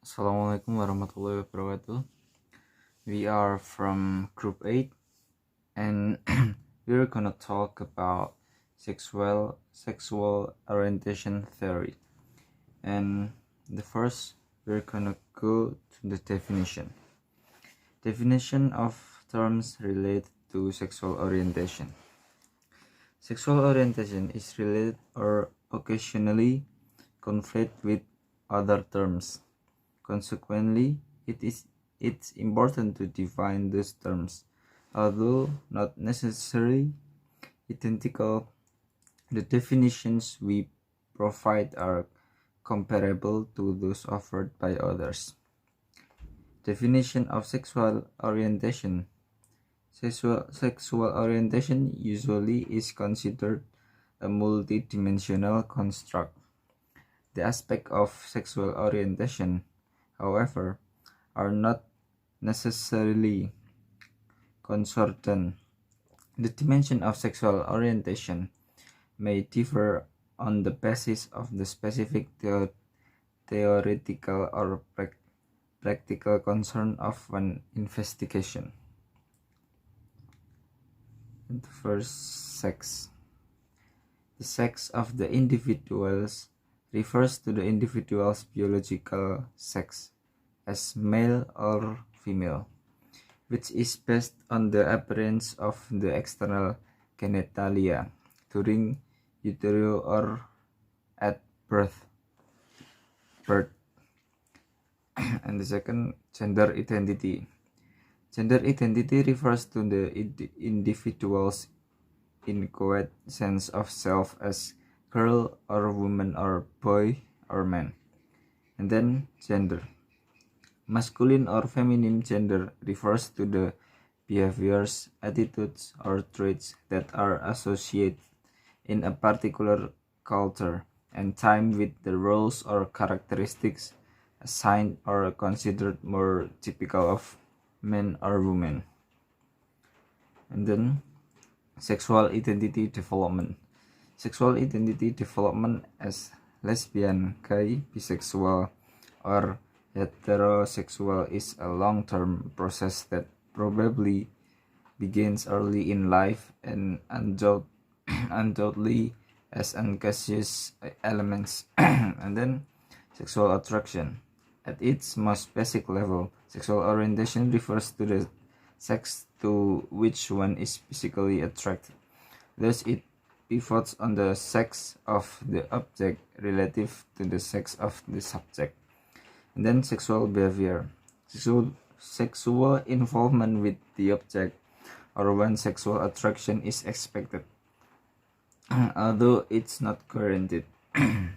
Assalamualaikum warahmatullahi wabarakatuh. We are from Group 8 and we're gonna talk about sexual orientation theory. And the first, we're gonna go to the definition. Definition of terms related to sexual orientation. Sexual orientation is related or occasionally conflict with other terms. Consequently, it's important to define these terms. Although not necessarily identical, the definitions we provide are comparable to those offered by others. Definition of sexual orientation. Sexual orientation usually is considered a multidimensional construct. The aspects of sexual orientation, however, are not necessarily concordant. The dimension of sexual orientation may differ on the basis of the specific theoretical or practical concern of an investigation. The first, sex. The sex of the individuals refers to the individual's biological sex as male or female, which is based on the appearance of the external genitalia during utero or at birth. And the second, gender identity. Gender identity refers to the individual's inchoate sense of self as girl or woman or boy or man. And then gender. Masculine or feminine gender refers to the behaviors, attitudes, or traits that are associated in a particular culture and time with the roles or characteristics assigned or considered more typical of men or women. And then sexual identity development. Sexual identity development as lesbian, gay, bisexual, or heterosexual is a long-term process that probably begins early in life and undoubtedly has unconscious elements. And then sexual attraction. At its most basic level, sexual orientation refers to the sex to which one is physically attracted. Thus, it pivots on the sex of the object relative to the sex of the subject. And then sexual behavior. Sexual involvement with the object or when sexual attraction is expected, although it's not guaranteed. And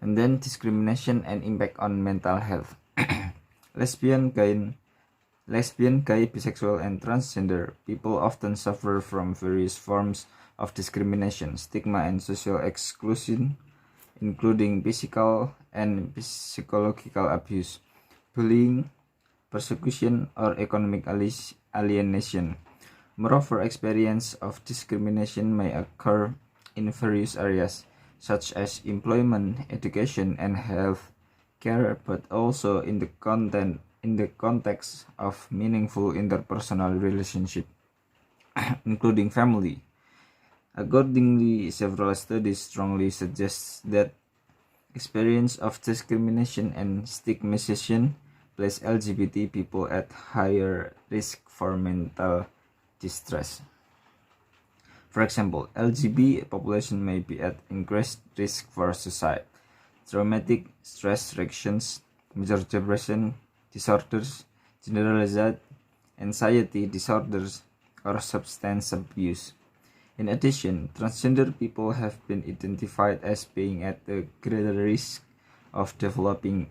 then discrimination and impact on mental health. Lesbian, gay, bisexual, and transgender people often suffer from various forms of discrimination, stigma, and social exclusion, including physical and psychological abuse, bullying, persecution, or economic alienation. Moreover, experience of discrimination may occur in various areas, such as employment, education, and health care, but also in the context of meaningful interpersonal relationship, including family. Accordingly, several studies strongly suggest that experience of discrimination and stigmatization place LGBT people at higher risk for mental distress. For example, LGBT population may be at increased risk for suicide, traumatic stress reactions, major depression disorders, generalized anxiety disorders, or substance abuse. In addition, transgender people have been identified as being at a greater risk of developing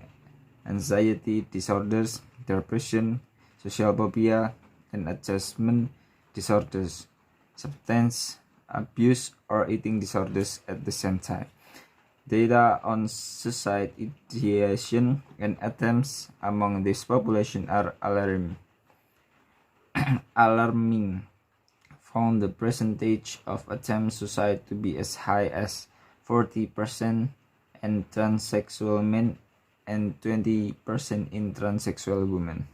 anxiety disorders, depression, social phobia, and adjustment disorders, substance abuse, or eating disorders at the same time. Data on suicide ideation and attempts among this population are alarming. Found the percentage of attempt suicide to be as high as 40%, and transsexual men and 20% in transsexual women.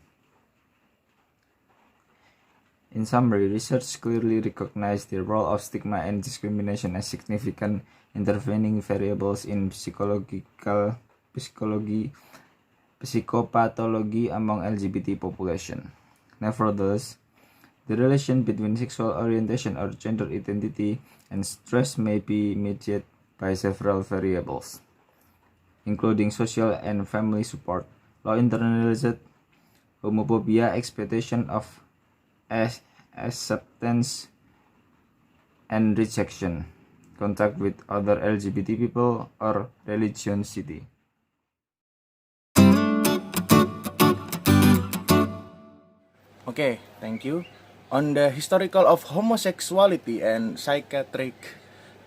In summary, research clearly recognized the role of stigma and discrimination as significant intervening variables in psychopathology among LGBT population. Nevertheless, the relation between sexual orientation or gender identity and stress may be mediated by several variables, including social and family support, low internalized homophobia, expectation of acceptance and rejection, contact with other LGBT people, or religiosity. Okay, thank you. On the historical of homosexuality and psychiatric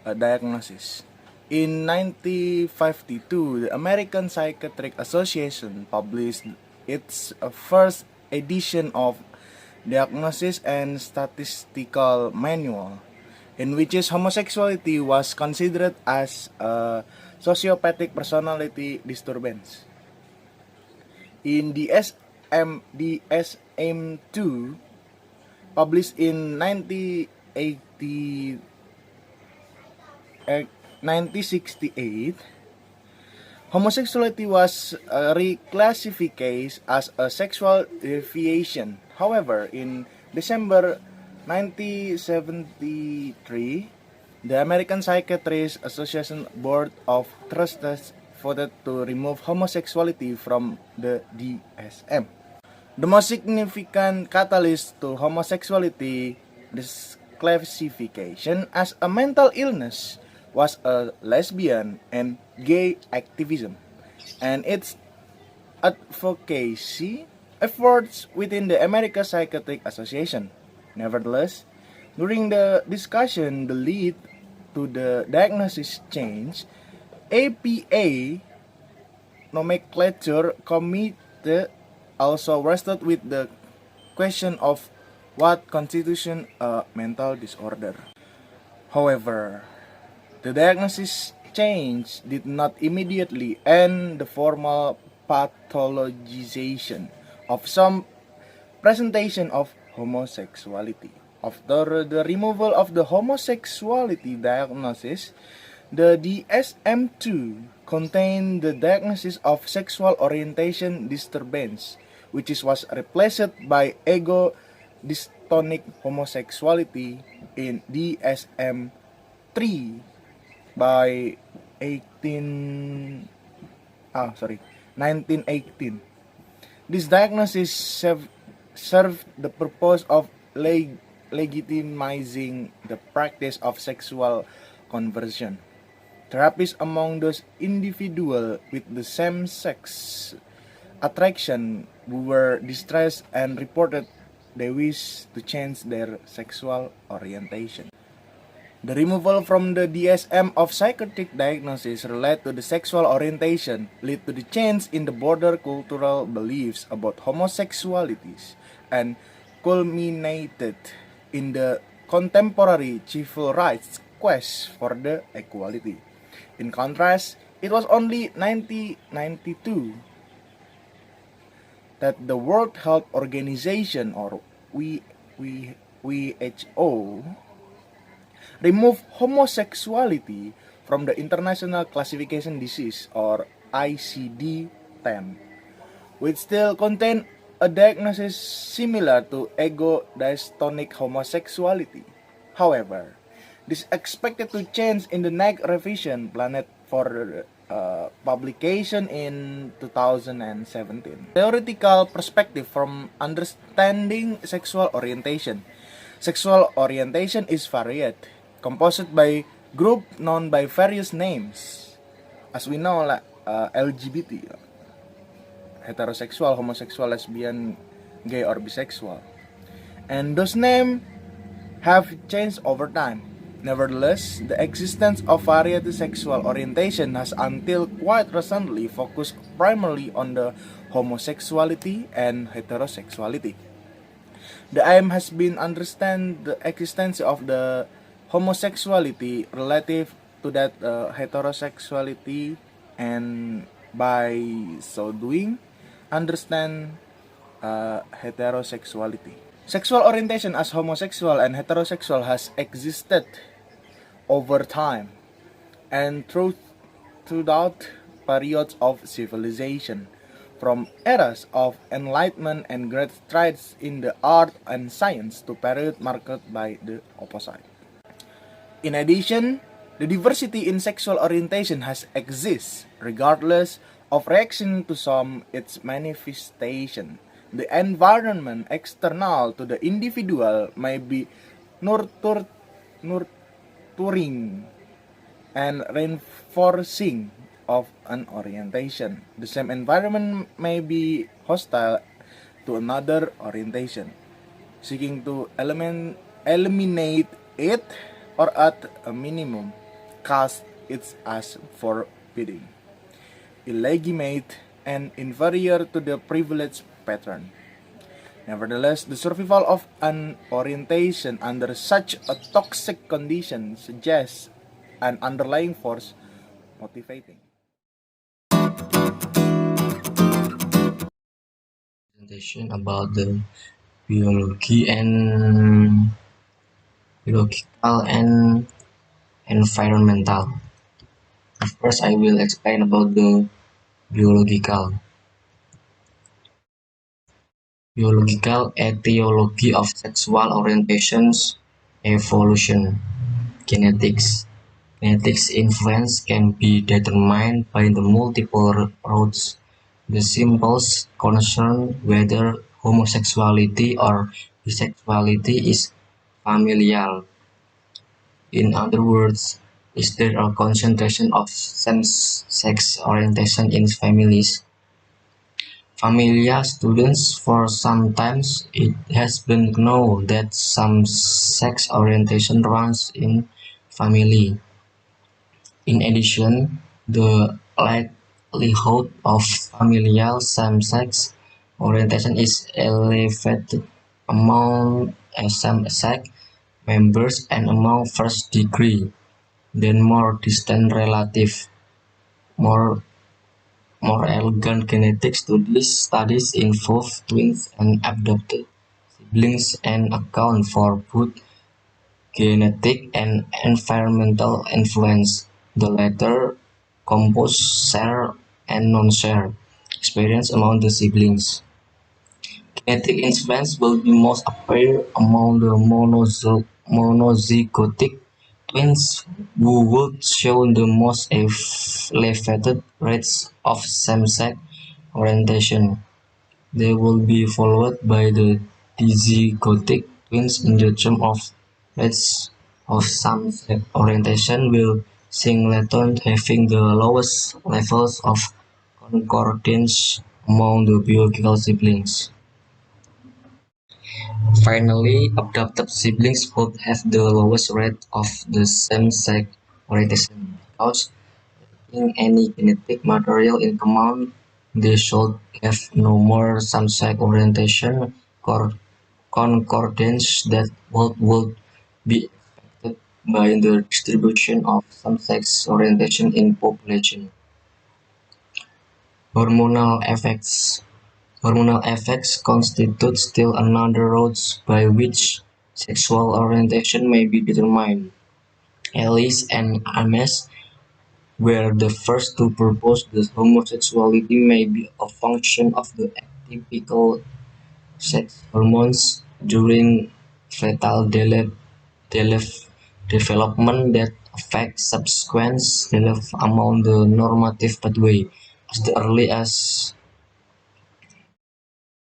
diagnosis. In 1952, the American Psychiatric Association published its first edition of Diagnosis and Statistical Manual, in which homosexuality was considered as a sociopathic personality disturbance. In DSM-2, published in 1968, homosexuality was reclassified as a sexual deviation. However, in December 1973, the American Psychiatric Association Board of Trustees voted to remove homosexuality from the DSM. The most significant catalyst to homosexuality disclassification as a mental illness was a lesbian and gay activism and its advocacy efforts within the American Psychiatric Association. Nevertheless, during the discussion that led to the diagnosis change, APA nomenclature committee also wrestled with the question of what constitutes a mental disorder. However, the diagnosis change did not immediately end the formal pathologization of some presentation of homosexuality. After the removal of the homosexuality diagnosis, the DSM-2 contained the diagnosis of sexual orientation disturbance, which was replaced by ego dystonic homosexuality in DSM-3 by 1918. This diagnosis served the purpose of legitimizing the practice of sexual conversion. Therapies among those individuals with the same sex attraction who were distressed and reported they wish to change their sexual orientation. The removal from the DSM of psychiatric diagnosis related to the sexual orientation led to the change in the broader cultural beliefs about homosexualities and culminated in the contemporary civil rights quest for the equality. In contrast, it was only 1992 that the World Health Organization, or WHO, removed homosexuality from the International Classification Disease, or ICD-10, which still contained a diagnosis similar to ego dystonic homosexuality. However, this is expected to change in the next revision planned for publication in 2017. Theoretical perspective from understanding sexual orientation. Sexual orientation is varied, composed by group known by various names. As we know, LGBT, heterosexual, homosexual, lesbian, gay, or bisexual. And those names have changed over time. Nevertheless, the existence of varied sexual orientation has until quite recently focused primarily on the homosexuality and heterosexuality. The aim has been understand the existence of the homosexuality relative to that heterosexuality and By so doing, understand heterosexuality. Sexual orientation as homosexual and heterosexual has existed over time and throughout periods of civilization, from eras of enlightenment and great strides in the art and science to period marked by the opposite. In addition, the diversity in sexual orientation has exists regardless of reaction to some its manifestation. The environment external to the individual may be nurturing and reinforcing of an orientation. The same environment may be hostile to another orientation, seeking to eliminate it or at a minimum cast it as forbidding, illegitimate, and inferior to the privileged pattern. Nevertheless, the survival of an orientation under such a toxic condition suggests an underlying force motivating. Presentation about the biology and biological and environmental. First, I will explain about the biological. Biological etiology of sexual orientations, evolution, genetics. Genetics influence can be determined by the multiple routes. The symbols concern whether homosexuality or bisexuality is familial. In other words, is there a concentration of same-sex orientation in families? Familial students for sometimes it has been known that some sex orientation runs in family. In addition, the likelihood of familial same-sex orientation is elevated among same-sex members and among first-degree, then more distant relatives. More elegant genetic studies involve twins and adopted siblings and account for both genetic and environmental influence, the latter composed shared and non-shared experience among the siblings. Genetic influence will be most apparent among the monozygotic twins who would show the most elevated rates of same-sex orientation. They will be followed by the dizygotic twins in the term of rates of same-sex orientation, with singleton having the lowest levels of concordance among the biological siblings. Finally, adopted siblings would have the lowest rate of the same-sex orientation because in any genetic material in common, they should have no more same-sex orientation concordance that would be expected by the distribution of same-sex orientation in population. Hormonal effects. Hormonal effects constitute still another route by which sexual orientation may be determined. Ellis and Ames were the first to propose that homosexuality may be a function of the atypical sex hormones during fetal development that affect subsequent development among the normative pathway. As early as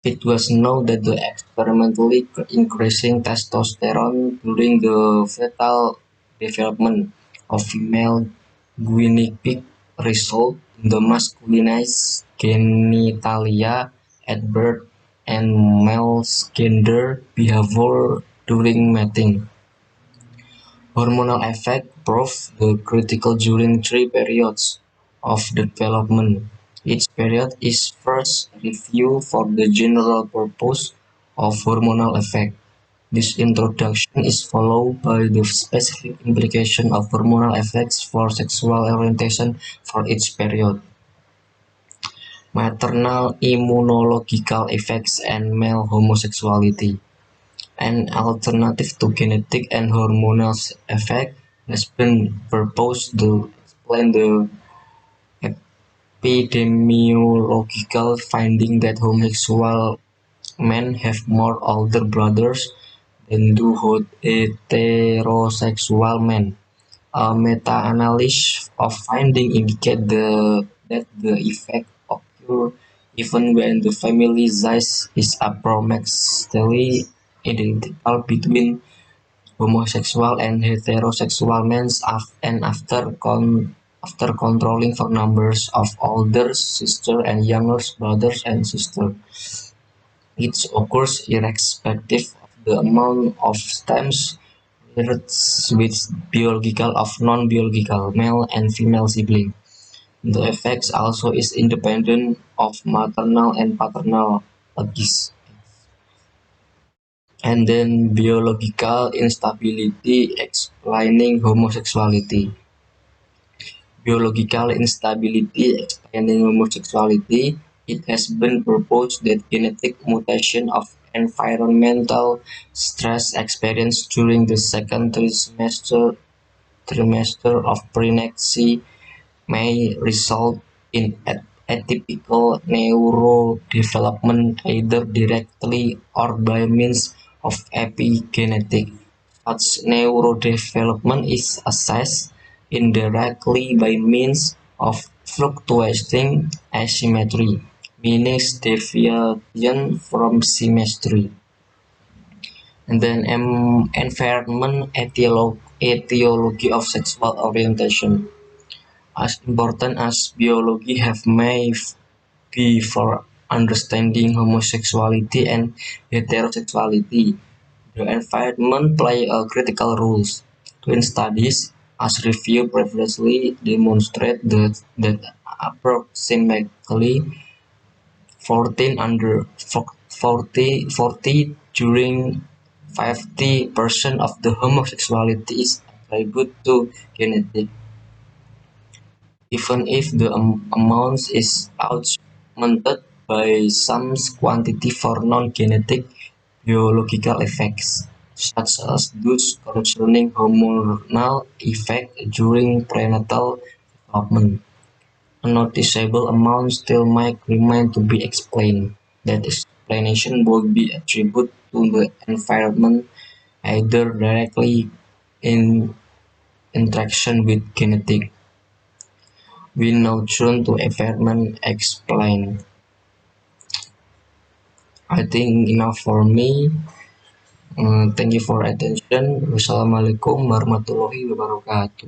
it was known that the experimentally increasing testosterone during the fetal development of female guinea pig result in the masculinized genitalia at birth and male gender behavior during mating. Hormonal effects prove the critical during three periods of development. Each period is first reviewed for the general purpose of hormonal effect. This introduction is followed by the specific implication of hormonal effects for sexual orientation for each period. maternal immunological effects, and male homosexuality. An alternative to genetic and hormonal effect has been proposed to explain the epidemiological finding that homosexual men have more older brothers than do heterosexual men. A meta-analysis of findings indicate that the effect occurs even when the family size is approximately identical between homosexual and heterosexual men, and after controlling for numbers of older sisters and younger brothers and sisters. It occurs irrespective of the amount of stem cells with biological or non-biological male and female siblings. The effect also is independent of maternal and paternal ages. And then biological instability explaining homosexuality. Biological instability explaining homosexuality. It has been proposed that genetic mutation of environmental stress experienced during the second trimester of pregnancy may result in atypical neurodevelopment either directly or by means of epigenetic. Such neurodevelopment is assessed indirectly by means of fluctuating asymmetry, meaning deviation from symmetry. And then environment etiology of sexual orientation. As important as biology may be for understanding homosexuality and heterosexuality, the environment plays a critical role. Twin studies, as reviewed previously, demonstrate that approximately 14 under 40 during 50% of the homosexuality is attributed to genetic. Even if the amount is augmented by some quantity for non-genetic biological effects, such as those concerning hormonal effects during prenatal development, a noticeable amount still might remain to be explained. That explanation would be attributed to the environment, either directly in interaction with genetic. We now turn to environment explain. I think enough for me. Thank you for attention. Wassalamualaikum warahmatullahi wabarakatuh.